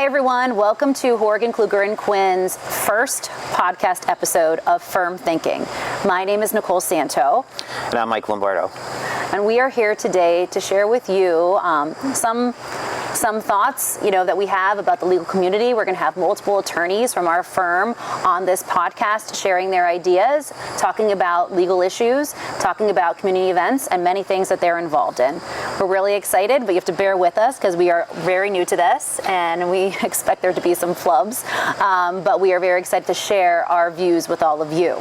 Hi, everyone. Welcome to Hourigan, Kluger, and Quinn's first podcast episode of Firm Thinking. My name is Nicole Santo. And I'm Mike Lombardo. And we are here today to share with you some thoughts, that we have about the legal community. We're going to have multiple attorneys from our firm on this podcast sharing their ideas, talking about legal issues, talking about community events, and many things that they're involved in. We're really excited, but you have to bear with us because we are very new to this, and we expect there to be some flubs. But we are very excited to share our views with all of you.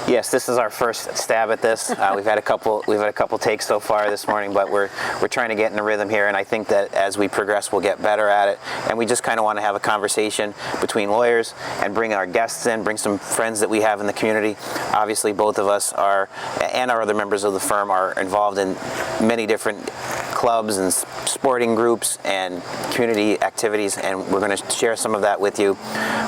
Yes, this is our first stab at this. We've had a couple takes so far this morning, but we're trying to get in the rhythm here, and I think that as we progress, we'll get better at it. And we just kind of want to have a conversation between lawyers and bring our guests in, bring some friends that we have in the community. Obviously, both of us are, and our other members of the firm are involved in many different clubs and sporting groups and community activities, and we're going to share some of that with you.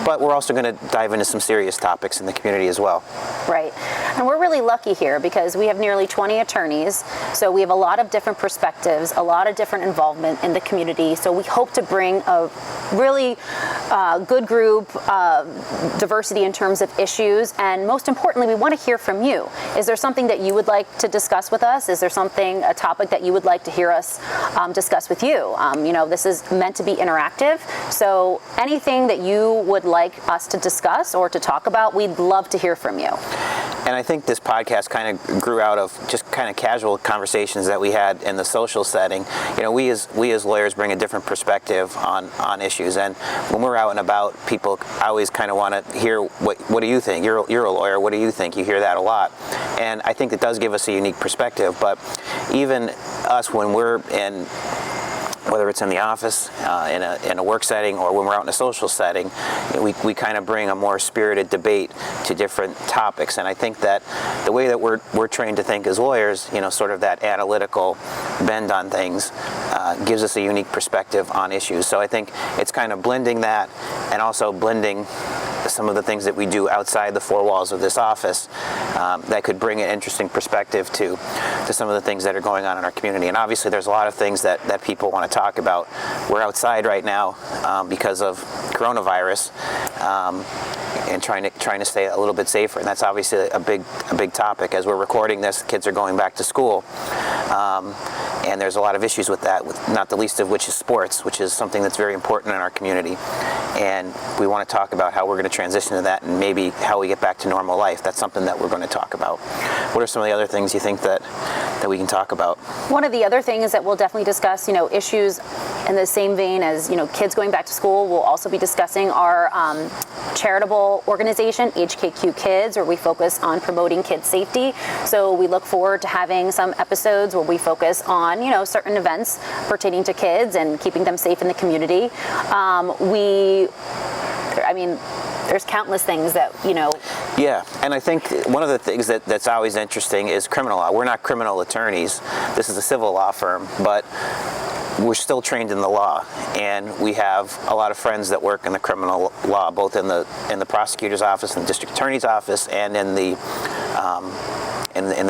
But we're also going to dive into some serious topics in the community as well. Right. And we're really lucky here because we have nearly 20 attorneys, so we have a lot of different perspectives, a lot of different involvement in the community. So we hope to bring a really good group, diversity in terms of issues, and most importantly, we want to hear from you. Is there something that you would like to discuss with us? Is there a topic that you would like to hear us discuss with you? This is meant to be interactive, so anything that you would like us to discuss or to talk about, we'd love to hear from you. And I think this podcast kind of grew out of just kind of casual conversations that we had in the social setting. We as lawyers bring a different perspective on issues, and when we're out and about, people always kind of want to hear what do you think? You're a lawyer. What do you think? You hear that a lot, and I think it does give us a unique perspective. But even us, when we're in, whether it's in the office, in a work setting, or when we're out in a social setting, we kind of bring a more spirited debate to different topics. And I think that the way that we're trained to think as lawyers, sort of that analytical bend on things, gives us a unique perspective on issues. So I think it's kind of blending that and also blending some of the things that we do outside the four walls of this office that could bring an interesting perspective to some of the things that are going on in our community. And obviously there's a lot of things that people want to talk about. We're outside right now because of coronavirus and trying to stay a little bit safer, and that's obviously a big topic. As we're recording this, kids are going back to school, and there's a lot of issues with that, not the least of which is sports, which is something that's very important in our community. And we want to talk about how we're going to transition to that and maybe how we get back to normal life. That's something that we're going to talk about. What are some of the other things you think that we can talk about? One of the other things that we'll definitely discuss, issues in the same vein as, kids going back to school. We'll also be discussing our charitable organization, HKQ Kids, where we focus on promoting kids' safety. So we look forward to having some episodes where we focus on, certain events pertaining to kids and keeping them safe in the community. There's countless things that, Yeah, and I think one of the things that's always interesting is criminal law. We're not criminal attorneys. This is a civil law firm, but we're still trained in the law, and we have a lot of friends that work in the criminal law, both in the prosecutor's office, in the district attorney's office, and in the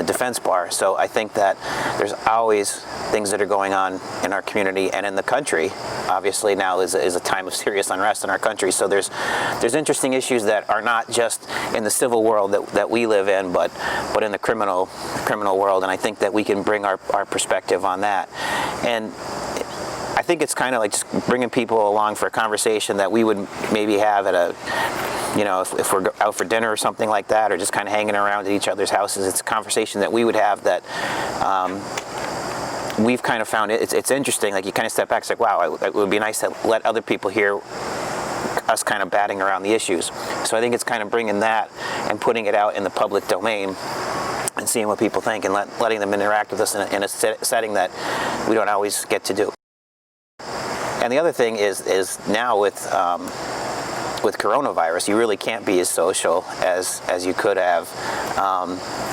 defense bar. So I think that there's always things that are going on in our community and in the country. Obviously now is a time of serious unrest in our country. So there's interesting issues that are not just in the civil world that we live in, but in the criminal world. And I think that we can bring our perspective on that. And I think it's kind of like just bringing people along for a conversation that we would maybe have at a, if we're out for dinner or something like that, or just kind of hanging around at each other's houses. It's a conversation that we would have that we've kind of found it's interesting. Like you kind of step back, it's like, wow, it would be nice to let other people hear us kind of batting around the issues. So I think it's kind of bringing that and putting it out in the public domain and seeing what people think and letting them interact with us in a setting that we don't always get to do. And the other thing is now with coronavirus, you really can't be as social as you could have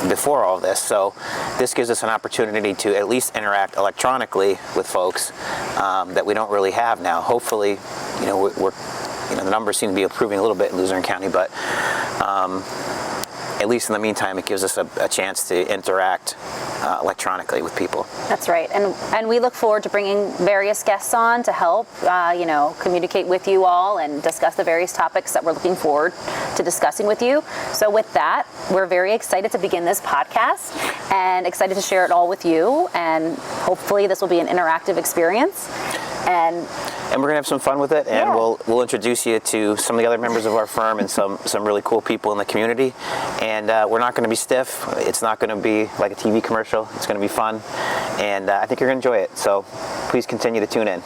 before all this. So this gives us an opportunity to at least interact electronically with folks that we don't really have now. Hopefully, we're the numbers seem to be improving a little bit in Luzerne County, but at least in the meantime, it gives us a chance to interact electronically with people. That's right, and we look forward to bringing various guests on to help, communicate with you all and discuss the various topics that we're looking forward to discussing with you. So with that, we're very excited to begin this podcast and excited to share it all with you, and hopefully this will be an interactive experience. And we're gonna have some fun with it, and we'll introduce you to some of the other members of our firm and some really cool people in the community. And we're not gonna be stiff. It's not gonna be like a TV commercial. It's gonna be fun, and I think you're gonna enjoy it. So please continue to tune in.